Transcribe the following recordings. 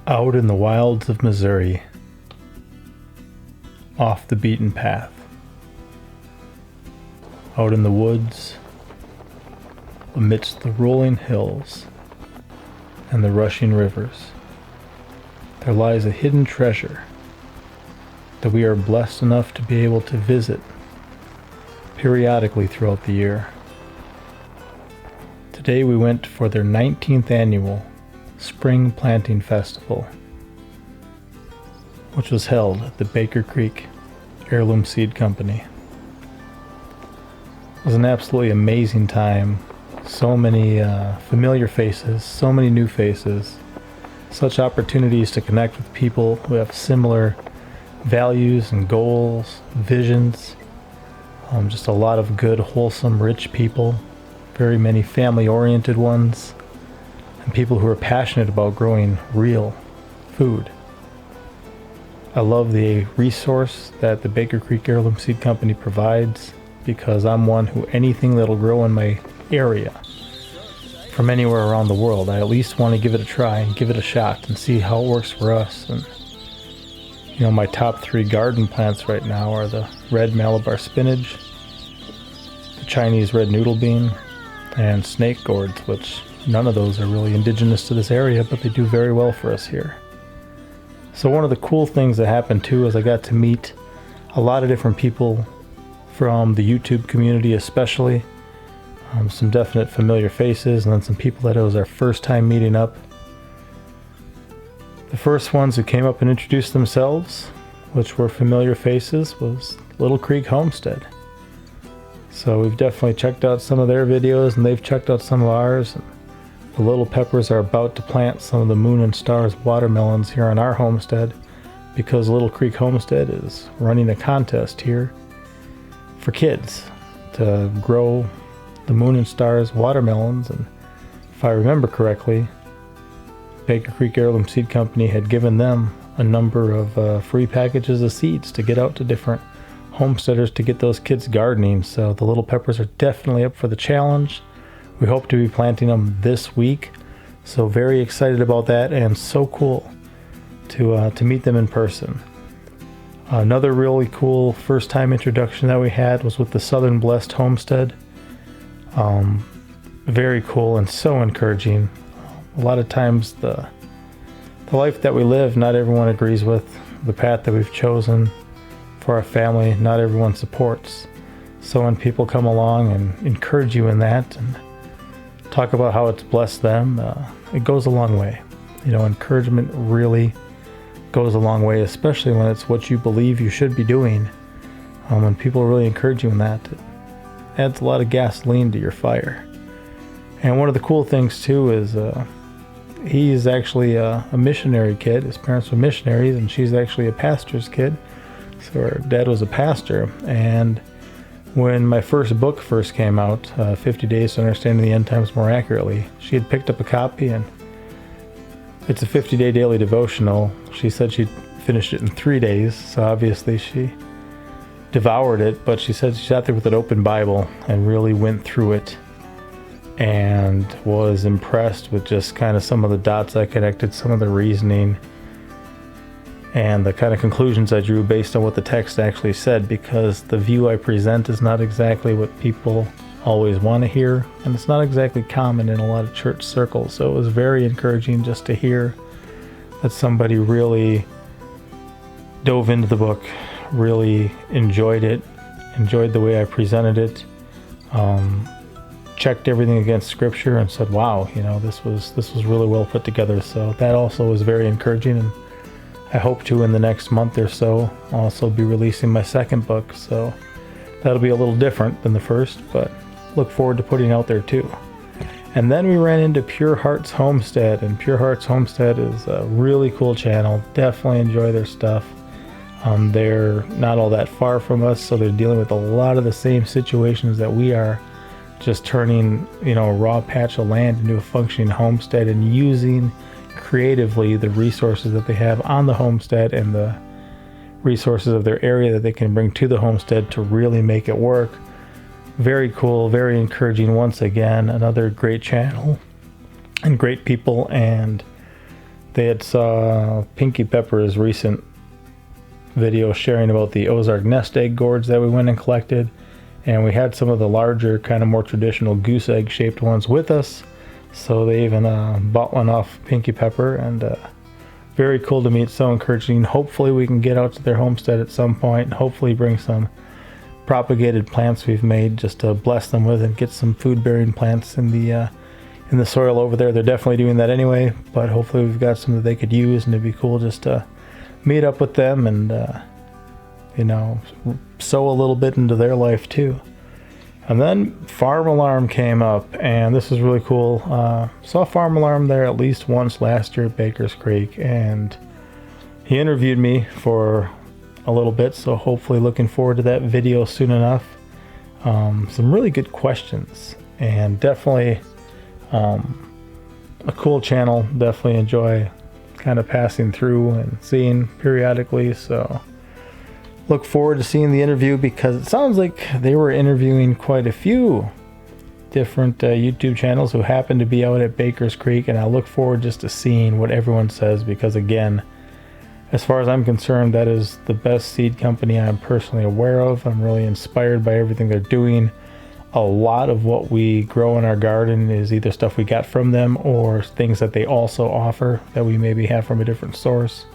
Out in the wilds of Missouri, off the beaten path, out in the woods, amidst the rolling hills and the rushing rivers, there lies a hidden treasure that we are blessed enough to be able to visit periodically throughout the year. Today we went for their 19th annual Spring Planting Festival, which was held at the Baker Creek Heirloom Seed Company. It was an absolutely amazing time. So many familiar faces, so many new faces, such opportunities to connect with people who have similar values and goals, visions. Just a lot of good, wholesome, rich people, very many family-oriented ones, and people who are passionate about growing real food. I love the resource that the Baker Creek Heirloom Seed Company provides, because I'm one who anything that'll grow in my area from anywhere around the world, I at least want to give it a try and give it a shot and see how it works for us. And you know, my top 3 garden plants right now are the red Malabar spinach, the Chinese red noodle bean, and snake gourds, which none of those are really indigenous to this area, but they do very well for us here. So one of the cool things that happened too is I got to meet a lot of different people from the YouTube community, especially some definite familiar faces, and then some people that it was our first time meeting up. The first ones who came up and introduced themselves, which were familiar faces, was Little Creek Homestead. So we've definitely checked out some of their videos, and they've checked out some of ours. And the Little Peppers are about to plant some of the Moon and Stars watermelons here on our homestead, because Little Creek Homestead is running a contest here for kids to grow the Moon and Stars watermelons. And if I remember correctly, Baker Creek Heirloom Seed Company had given them a number of free packages of seeds to get out to different homesteaders to get those kids gardening. So the Little Peppers are definitely up for the challenge. We hope to be planting them this week, so very excited about that, and so cool to meet them in person. Another really cool first time introduction that we had was with the Southern Blessed Homestead. Very cool and so encouraging. A lot of times the life that we live, not everyone agrees with. The path that we've chosen for our family, not everyone supports. So when people come along and encourage you in that and talk about how it's blessed them, it goes a long way. You know, encouragement really goes a long way, especially when it's what you believe you should be doing. When people really encourage you in that, it adds a lot of gasoline to your fire. And one of the cool things too is he's actually a missionary kid. His parents were missionaries, and she's actually a pastor's kid. So her dad was a pastor. And when my first book first came out, 50 Days to Understanding the End Times More Accurately, she had picked up a copy, and it's a 50-day daily devotional. She said she'd finished it in 3 days, so obviously she devoured it, but she said she sat there with an open Bible and really went through it and was impressed with just kind of some of the dots I connected, some of the reasoning, and the kind of conclusions I drew based on what the text actually said, because the view I present is not exactly what people always want to hear, and it's not exactly common in a lot of church circles. So it was very encouraging just to hear that somebody really dove into the book, really enjoyed it, enjoyed the way I presented it, checked everything against scripture and said, wow, you know, this was really well put together. So that also was very encouraging, and I hope to, in the next month or so, also be releasing my second book. So that'll be a little different than the first, but look forward to putting it out there too. And then we ran into Pure Hearts Homestead, and Pure Hearts Homestead is a really cool channel. Definitely enjoy their stuff. They're not all that far from us, so they're dealing with a lot of the same situations that we are, just turning, you know, a raw patch of land into a functioning homestead and using creatively the resources that they have on the homestead and the resources of their area that they can bring to the homestead to really make it work. Very cool, very encouraging. Once again, another great channel and great people, and they had saw Pinky Pepper's recent video sharing about the Ozark nest egg gourds that we went and collected, and we had some of the larger, kind of more traditional goose egg shaped ones with us, so they even bought one off Pinky Pepper, and very cool to meet, so encouraging. Hopefully we can get out to their homestead at some point and hopefully bring some propagated plants we've made just to bless them with and get some food bearing plants in the soil over there. They're definitely doing that anyway, but hopefully we've got some that they could use, and it'd be cool just to meet up with them and you know, sow a little bit into their life too. And then Farm Alarm came up, and this is really cool. Saw Farm Alarm there at least once last year at Baker's Creek, and he interviewed me for a little bit, so hopefully looking forward to that video soon enough. Some really good questions, and definitely a cool channel. Definitely enjoy kind of passing through and seeing periodically, so look forward to seeing the interview, because it sounds like they were interviewing quite a few different YouTube channels who happen to be out at Baker's Creek, and I look forward just to seeing what everyone says, because again, as far as I'm concerned, that is the best seed company I'm personally aware of. I'm really inspired by everything they're doing. A lot of what we grow in our garden is either stuff we got from them or things that they also offer that we maybe have from a different source.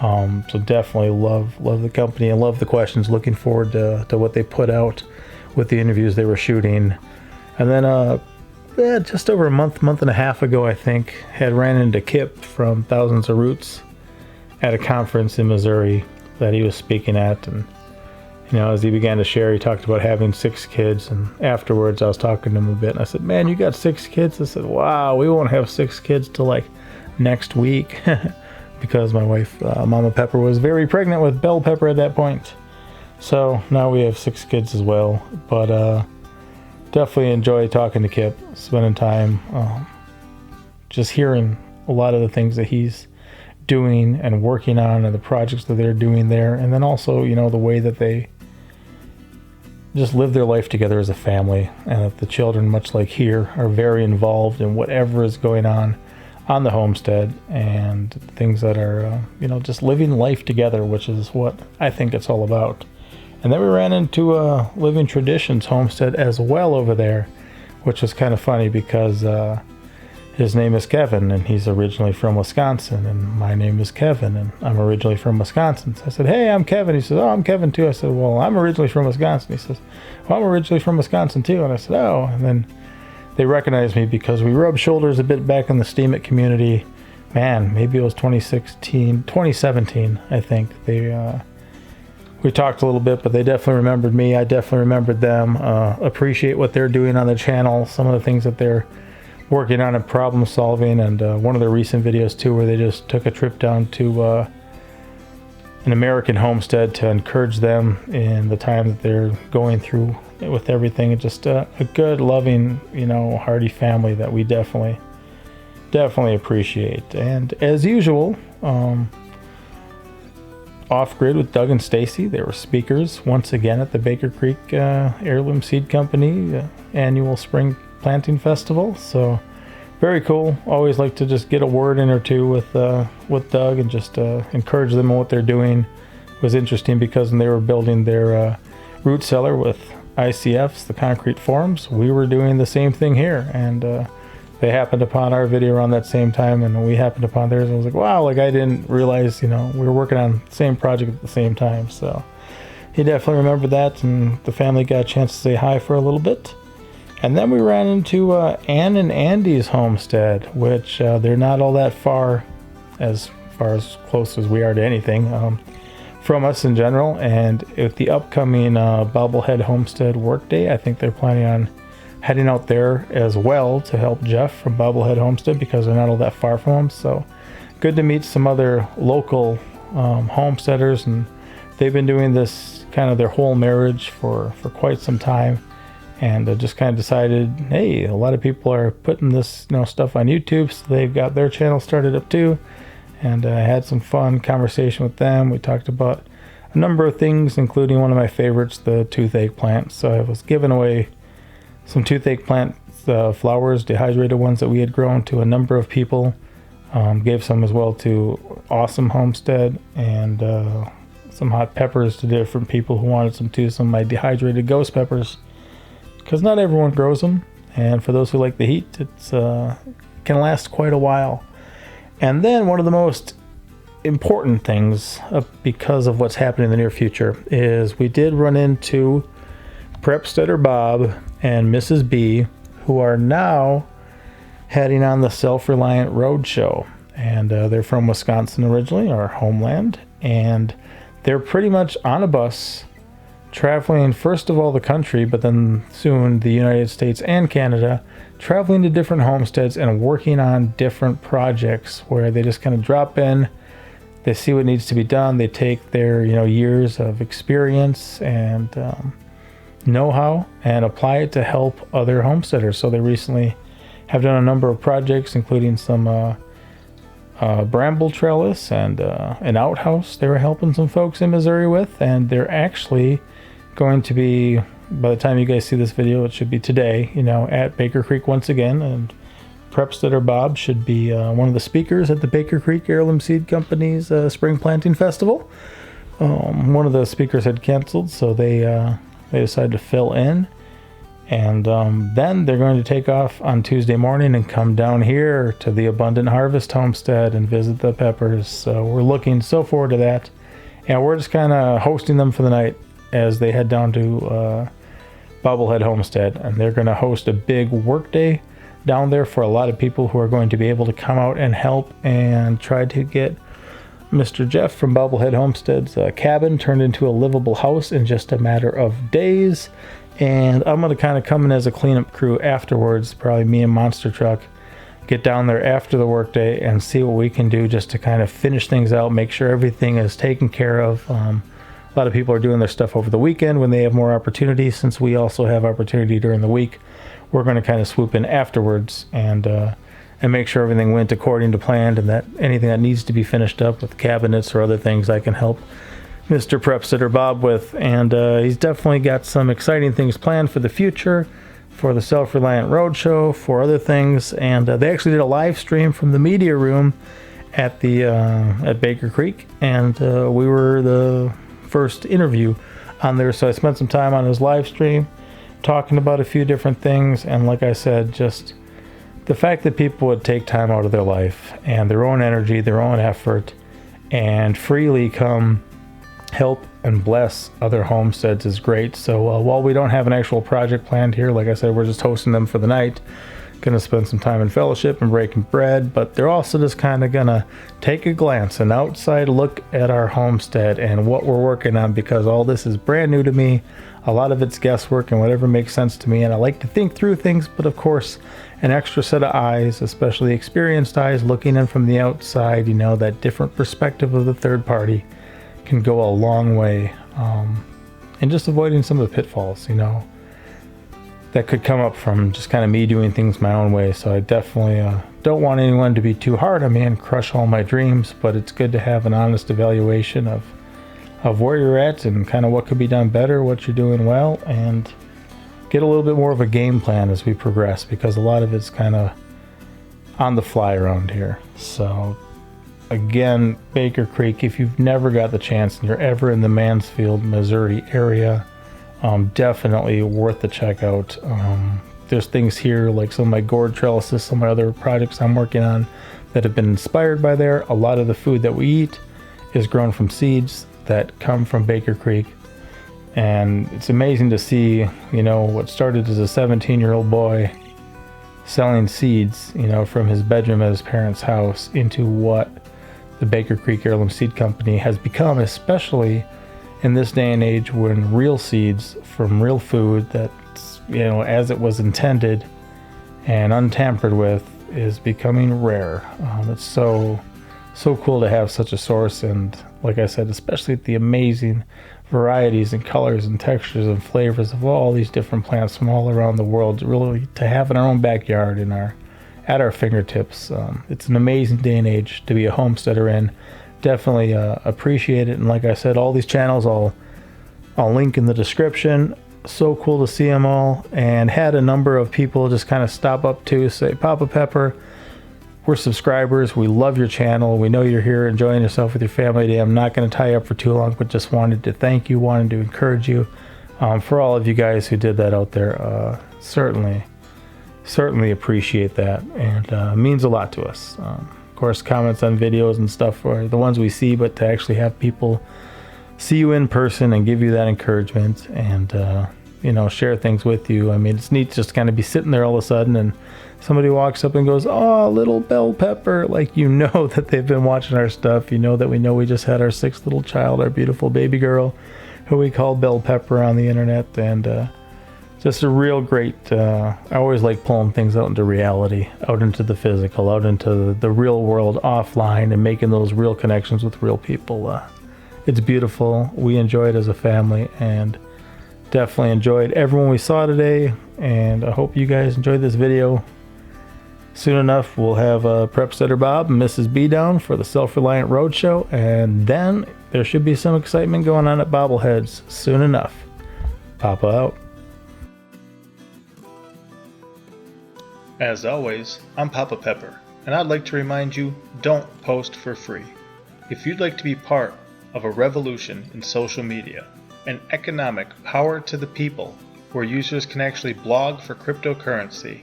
So definitely love the company and love the questions. Looking forward to what they put out with the interviews they were shooting. And then just over a month and a half ago, I think, had ran into Kip from Thousands of Roots at a conference in Missouri that he was speaking at, and you know, as he began to share, he talked about having 6 kids, and afterwards I was talking to him a bit, and I said, "Man, you got 6 kids?" I said, "Wow, we won't have 6 kids till like next week," because my wife, Mama Pepper, was very pregnant with Bell Pepper at that point. So now we have 6 kids as well, but definitely enjoy talking to Kip, spending time, just hearing a lot of the things that he's doing and working on, and the projects that they're doing there, and then also, you know, the way that they just live their life together as a family, and that the children, much like here, are very involved in whatever is going on the homestead, and things that are you know, just living life together, which is what I think it's all about. And then we ran into Living Traditions Homestead as well over there, which was kind of funny because his name is Kevin, and he's originally from Wisconsin, and my name is Kevin, and I'm originally from Wisconsin. So I said, "Hey, I'm Kevin." He says, "Oh, I'm Kevin too." I said, "Well, I'm originally from Wisconsin." He says, "Well, I'm originally from Wisconsin too." And I said, "Oh." And then they recognized me because we rubbed shoulders a bit back in the Steamit community. Man, maybe it was 2017, I think. We talked a little bit, but they definitely remembered me. I definitely remembered them. Appreciate what they're doing on the channel, some of the things that they're working on and problem solving, and one of their recent videos too, where they just took a trip down to an American homestead to encourage them in the time that they're going through with everything. It's just a good, loving, you know, hearty family that we definitely appreciate. And as usual, off-grid with Doug and Stacy, they were speakers once again at the Baker Creek Heirloom Seed Company annual spring planting festival. So very cool. Always like to just get a word in or two with Doug and just encourage them on what they're doing. It was interesting because when they were building their root cellar with ICFs, the concrete forms, we were doing the same thing here, and they happened upon our video around that same time, and we happened upon theirs, and I was like, wow, like I didn't realize, you know, we were working on the same project at the same time. So he definitely remembered that, and the family got a chance to say hi for a little bit. And then we ran into Ann and Andy's homestead, which they're not all that far as close as we are to anything from us in general. And with the upcoming Bobblehead Homestead Workday, I think they're planning on heading out there as well to help Jeff from Bobblehead Homestead, because they're not all that far from them. So good to meet some other local homesteaders, and they've been doing this kind of their whole marriage for quite some time. And just kind of decided, hey, a lot of people are putting this, you know, stuff on YouTube, so they've got their channel started up too. And I had some fun conversation with them. We talked about a number of things, including one of my favorites, the toothache plant. So I was giving away some toothache plant flowers, dehydrated ones that we had grown, to a number of people Gave some as well to Awesome Homestead, and some hot peppers to different people who wanted some too. Some of my dehydrated ghost peppers, because not everyone grows them, and for those who like the heat, it's can last quite a while. And then one of the most important things, because of what's happening in the near future, is we did run into Prepsteader Bob and Mrs. B, who are now heading on the Self-reliant roadshow. And they're from Wisconsin originally, our homeland, and they're pretty much on a bus traveling first of all the country, but then soon the United States and Canada, traveling to different homesteads and working on different projects where they just kind of drop in, they see what needs to be done, they take their years of experience and know-how and apply it to help other homesteaders. So they recently have done a number of projects, including some bramble trellis and an outhouse they were helping some folks in Missouri with, and they're actually going to be, by the time you guys see this video, it should be today, at Baker Creek once again, and Prepsteader Bob should be one of the speakers at the Baker Creek Heirloom Seed Company's Spring Planting Festival. One of the speakers had canceled, so they decided to fill in. And then they're going to take off on Tuesday morning and come down here to the Abundant Harvest Homestead and visit the peppers. So we're looking so forward to that. And we're just kind of hosting them for the night as they head down to Bobblehead Homestead. And they're going to host a big work day down there for a lot of people who are going to be able to come out and help and try to get Mr. Jeff from Bobblehead Homestead's cabin turned into a livable house in just a matter of days. And I'm going to kind of come in as a cleanup crew afterwards, probably me and Monster Truck, get down there after the workday and see what we can do just to kind of finish things out, make sure everything is taken care of. A lot of people are doing their stuff over the weekend when they have more opportunity. Since we also have opportunity during the week, we're going to kind of swoop in afterwards and make sure everything went according to plan, and that anything that needs to be finished up with cabinets or other things I can help Mr. Prepsteader Bob with. And he's definitely got some exciting things planned for the future, for the Self-reliant roadshow, for other things. And they actually did a live stream from the media room at the at Baker Creek, and we were the first interview on there. So I spent some time on his live stream talking about a few different things. And like I said, just the fact that people would take time out of their life and their own energy, their own effort, and freely come help and bless other homesteads is great. So while we don't have an actual project planned here, like I said, we're just hosting them for the night, gonna spend some time in fellowship and breaking bread, but they're also just kind of gonna take a glance, an outside look at our homestead and what we're working on, because all this is brand new to me. A lot of it's guesswork and whatever makes sense to me, and I like to think through things, but of course an extra set of eyes, especially experienced eyes looking in from the outside, that different perspective of the third party can go a long way in just avoiding some of the pitfalls that could come up from just kind of me doing things my own way. So I definitely don't want anyone to be too hard on me and crush all my dreams, but it's good to have an honest evaluation of where you're at and kind of what could be done better, what you're doing well, and get a little bit more of a game plan as we progress, because a lot of it's kind of on the fly around here. So again, Baker Creek, if you've never got the chance and you're ever in the Mansfield, Missouri area, definitely worth the check out. There's things here like some of my gourd trellises, some of my other projects I'm working on that have been inspired by there. A lot of the food that we eat is grown from seeds that come from Baker Creek. And it's amazing to see, what started as a 17-year-old boy selling seeds, from his bedroom at his parents' house into what the Baker Creek Heirloom Seed Company has become, especially in this day and age when real seeds from real food that's, as it was intended and untampered with is becoming rare. It's so cool to have such a source, and like I said, especially the amazing varieties and colors and textures and flavors of all these different plants from all around the world, really to have in our own backyard, at our fingertips. It's an amazing day and age to be a homesteader in. Definitely appreciate it. And like I said, all these channels I'll link in the description. So cool to see them all, and had a number of people just kind of stop up to say, Papa Pepper, we're subscribers. We love your channel. We know you're here enjoying yourself with your family today. I'm not going to tie you up for too long, but just wanted to thank you, wanted to encourage you. For all of you guys who did that out there, certainly appreciate that, and means a lot to us. Of course, comments on videos and stuff are the ones we see, but to actually have people see you in person and give you that encouragement and share things with you. I mean, it's neat just kind of be sitting there all of a sudden and somebody walks up and goes, "Oh, little bell pepper," like that they've been watching our stuff. That we just had our 6th little child, our beautiful baby girl, who we call Bell Pepper on the internet, and just a real great. I always like pulling things out into reality, out into the physical, out into the real world offline, and making those real connections with real people. It's beautiful. We enjoy it as a family, and definitely enjoyed everyone we saw today, and I hope you guys enjoyed this video. Soon enough, we'll have Prep Setter Bob and Mrs. B down for the Self-Reliant Roadshow, and then there should be some excitement going on at Bobbleheads soon enough. Papa out. As always, I'm Papa Pepper, and I'd like to remind you, don't post for free. If you'd like to be part of a revolution in social media, an economic power to the people where users can actually blog for cryptocurrency,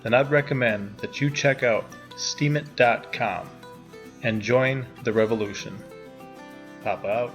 then I'd recommend that you check out steemit.com and join the revolution. Papa out.